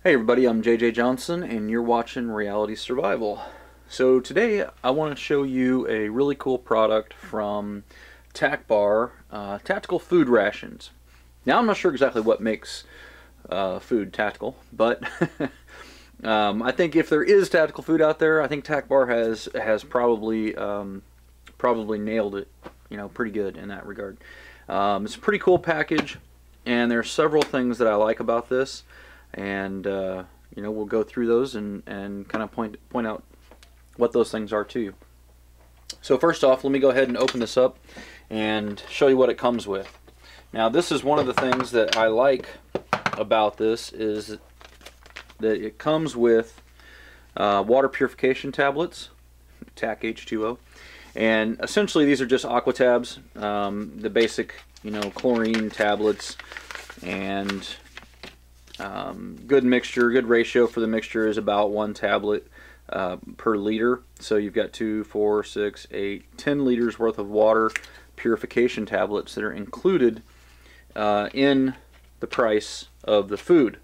Hey everybody, I'm JJ Johnson and you're watching Reality Survival. So today I want to show you a really cool product from Tac Bar, Tactical Food Rations. Now I'm not sure exactly what makes food tactical, but I think if there is tactical food out there, I think Tac Bar has probably nailed it, pretty good in that regard. It's a pretty cool package, and there are several things that I like about this. And we'll go through those and kind of point out what those things are to you. So first off, let me go ahead and open this up and show you what it comes with. Now this is one of the things that I like about this, is that it comes with water purification tablets, TAC H2O, and essentially these are just aqua tabs, the basic chlorine tablets, and good mixture, good ratio for the mixture is about 1 tablet per liter. So you've got 2, 4, 6, 8, 10 liters worth of water purification tablets that are included in the price of the food.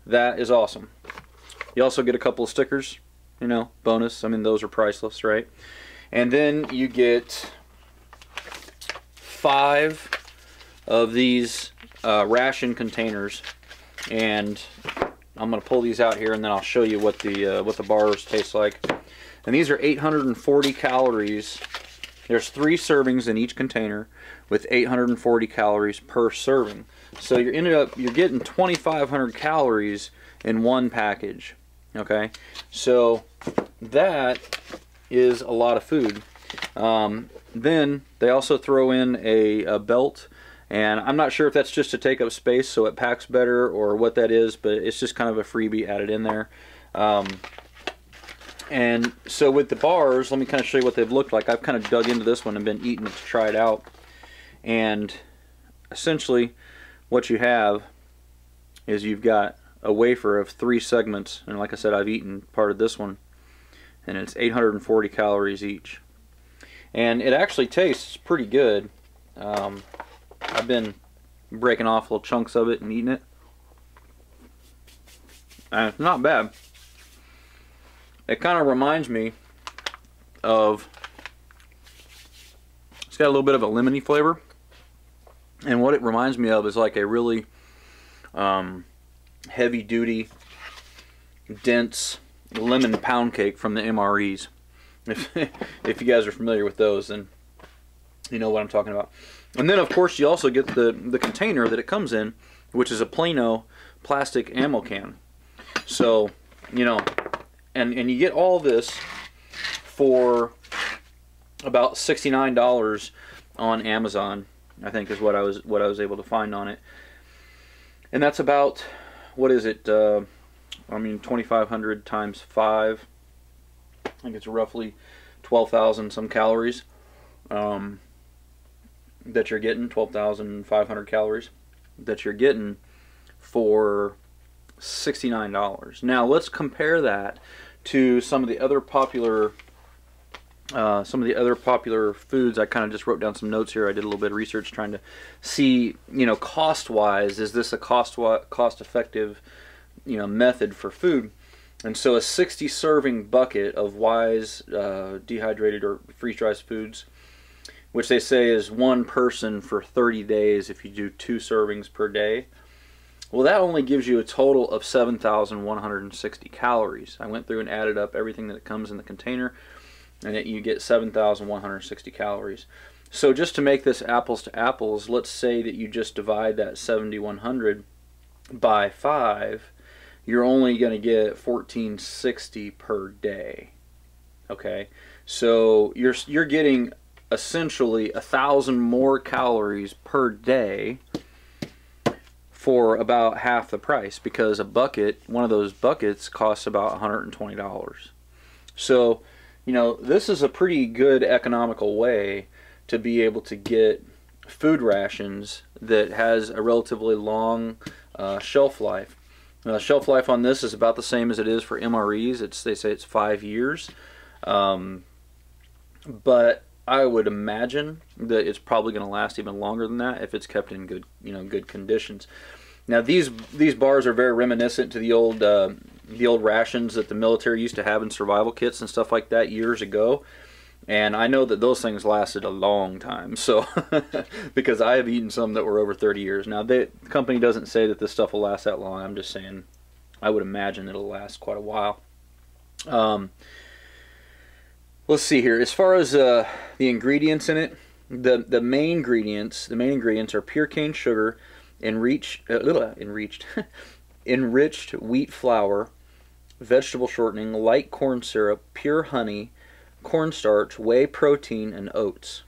That is awesome. You also get a couple of stickers, bonus. I mean, those are priceless, right? And then you get 5 of these ration containers. And I'm going to pull these out here, and then I'll show you what the bars taste like. And these are 840 calories. There's 3 servings in each container with 840 calories per serving. So you're getting 2,500 calories in one package. Okay, so that is a lot of food. Then they also throw in a belt. And I'm not sure if that's just to take up space so it packs better or what that is, but it's just kind of a freebie added in there. And so with the bars, let me kind of show you what they've looked like. I've kind of dug into this one and been eating it to try it out. And essentially what you have is you've got a wafer of 3 segments. And like I said, I've eaten part of this one. And it's 840 calories each. And it actually tastes pretty good. I've been breaking off little chunks of it and eating it. And it's not bad. It kind of reminds me of, it's got a little bit of a lemony flavor. And what it reminds me of is like a really heavy duty, dense lemon pound cake from the MREs. If you guys are familiar with those, then you know what I'm talking about. And then of course you also get the container that it comes in, which is a Plano plastic ammo can. So, and you get all this for about $69 on Amazon, I think is what I was able to find on it. And that's about, what is it? 2,500 times 5. I think it's roughly 12,000 some calories. That you're getting, 12,500 calories that you're getting for $69. Now let's compare that to some of the other popular foods. I kind of just wrote down some notes here. I did a little bit of research trying to see, cost-wise, is this a cost-effective, method for food? And so a 60-serving bucket of Wise dehydrated or freeze-dried foods, which they say is 1 person for 30 days if you do 2 servings per day. Well, that only gives you a total of 7,160 calories. I went through and added up everything that comes in the container, and you get 7,160 calories. So just to make this apples to apples, let's say that you just divide that 7,100 by 5, you're only going to get 1,460 per day. Okay, so you're getting essentially 1,000 more calories per day for about half the price, because one of those buckets costs about $120. So, this is a pretty good economical way to be able to get food rations that has a relatively long shelf life. Now, the shelf life on this is about the same as it is for MREs. They say it's 5 years. But I would imagine that it's probably going to last even longer than that if it's kept in good, good conditions. Now these bars are very reminiscent to the old rations that the military used to have in survival kits and stuff like that years ago. And I know that those things lasted a long time, so because I have eaten some that were over 30 years. Now, the company doesn't say that this stuff will last that long. I'm just saying I would imagine it'll last quite a while. Let's see here. As far as the ingredients in it, the main ingredients are pure cane sugar, enriched wheat flour, vegetable shortening, light corn syrup, pure honey, cornstarch, whey protein, and oats.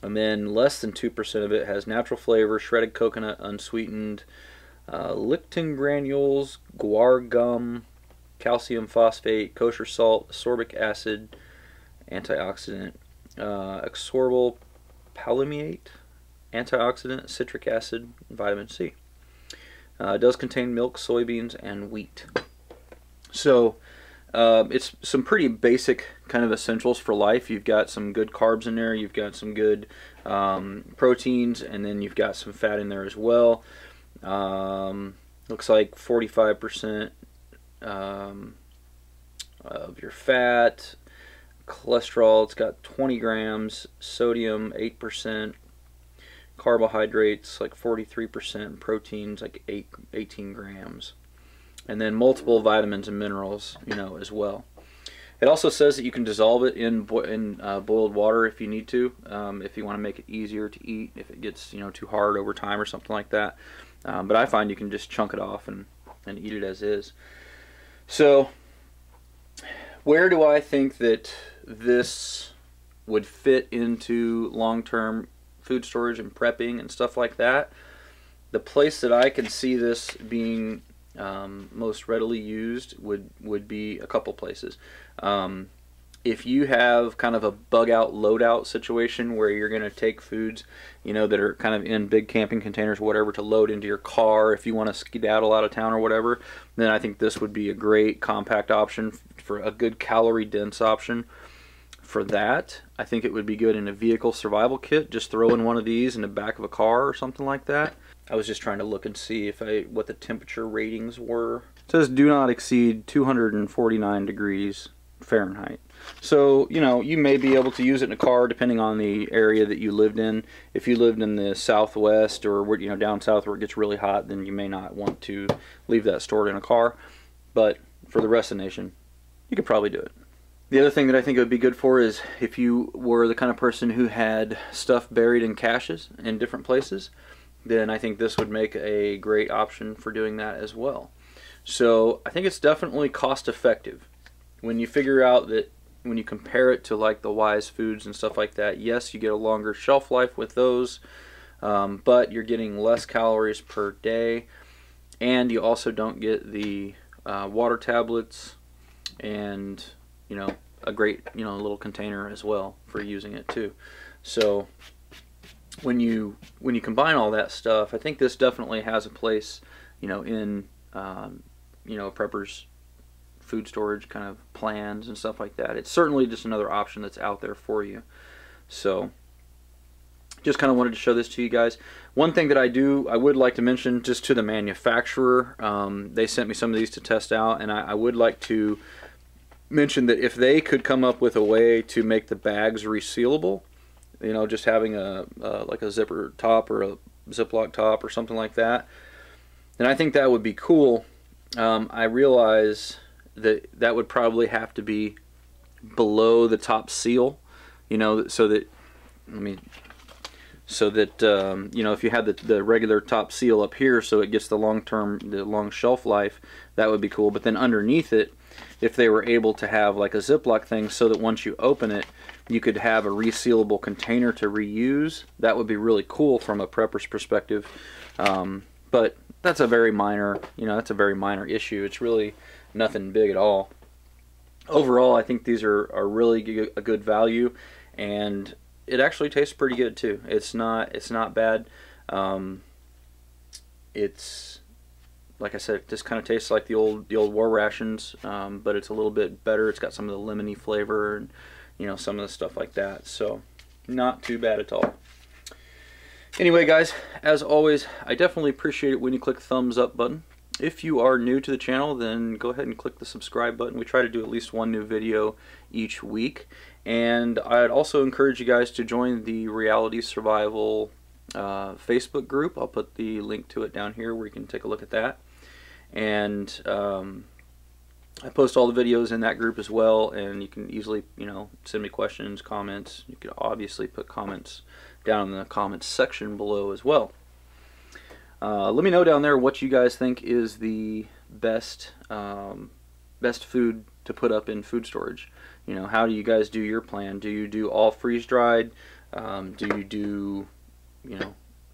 And then less than 2% of it has natural flavor, shredded coconut, unsweetened, lectin granules, guar gum, calcium phosphate, kosher salt, ascorbic acid, antioxidant, ascorbyl palmiate, antioxidant, citric acid, and vitamin C. It does contain milk, soybeans, and wheat. So it's some pretty basic kind of essentials for life. You've got some good carbs in there, you've got some good proteins, and then you've got some fat in there as well. Looks like 45% of your fat, cholesterol, it's got 20 grams, sodium 8%, carbohydrates like 43%, proteins like 18 grams. And then multiple vitamins and minerals, as well. It also says that you can dissolve it in boiled water if you need to, if you want to make it easier to eat, if it gets too hard over time or something like that. But I find you can just chunk it off and eat it as is. So, where do I think that this would fit into long-term food storage and prepping and stuff like that? The place that I can see this being most readily used would be a couple places. If you have kind of a bug out load out situation where you're going to take foods that are kind of in big camping containers or whatever to load into your car, if you want to skedaddle out of town or whatever, then I think this would be a great compact option for a good calorie dense option for that. I think it would be good in a vehicle survival kit. Just throw in one of these in the back of a car or something like that. I was just trying to look and see what the temperature ratings were. It says do not exceed 249 degrees Fahrenheit. So, you may be able to use it in a car depending on the area that you lived in. If you lived in the Southwest or down south where it gets really hot, then you may not want to leave that stored in a car. But for the rest of the nation, you could probably do it. The other thing that I think it would be good for is if you were the kind of person who had stuff buried in caches in different places, then I think this would make a great option for doing that as well. So I think it's definitely cost effective. When you figure out that, when you compare it to like the Wise Foods and stuff like that, yes, you get a longer shelf life with those, but you're getting less calories per day, and you also don't get the water tablets and a great little container as well for using it too. So when you combine all that stuff, I think this definitely has a place in a prepper's food storage kind of plans and stuff like that. It's certainly just another option that's out there for you. So just kind of wanted to show this to you guys. One thing that I would like to mention just to the manufacturer, they sent me some of these to test out, and I would like to mention that if they could come up with a way to make the bags resealable, just having like a zipper top or a Ziploc top or something like that, then I think that would be cool. I realize that would probably have to be below the top seal, so that if you had the regular top seal up here, so it gets the long shelf life, that would be cool. But then underneath it, if they were able to have like a Ziploc thing, so that once you open it, you could have a resealable container to reuse, that would be really cool from a prepper's perspective. But that's a very minor, issue. It's really nothing big at all. Overall, I think these are really a good value, and it actually tastes pretty good too. It's not bad. It's, like I said, it just kind of tastes like the old war rations, but it's a little bit better. It's got some of the lemony flavor and some of the stuff like that. So not too bad at all. Anyway, guys, as always, I definitely appreciate it when you click the thumbs up button. If you are new to the channel, then go ahead and click the subscribe button. We try to do at least one new video each week. And I'd also encourage you guys to join the Reality Survival Facebook group. I'll put the link to it down here where you can take a look at that. And I post all the videos in that group as well, and you can easily, send me questions, comments. You can obviously put comments down in the comments section below as well. Let me know down there what you guys think is the best food to put up in food storage. How do you guys do your plan? Do you do all freeze-dried? Do you do,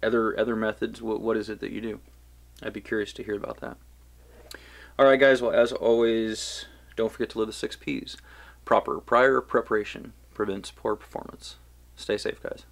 other methods? What is it that you do? I'd be curious to hear about that. Alright guys, well, as always, don't forget to live the 6 P's. Prior preparation prevents poor performance. Stay safe, guys.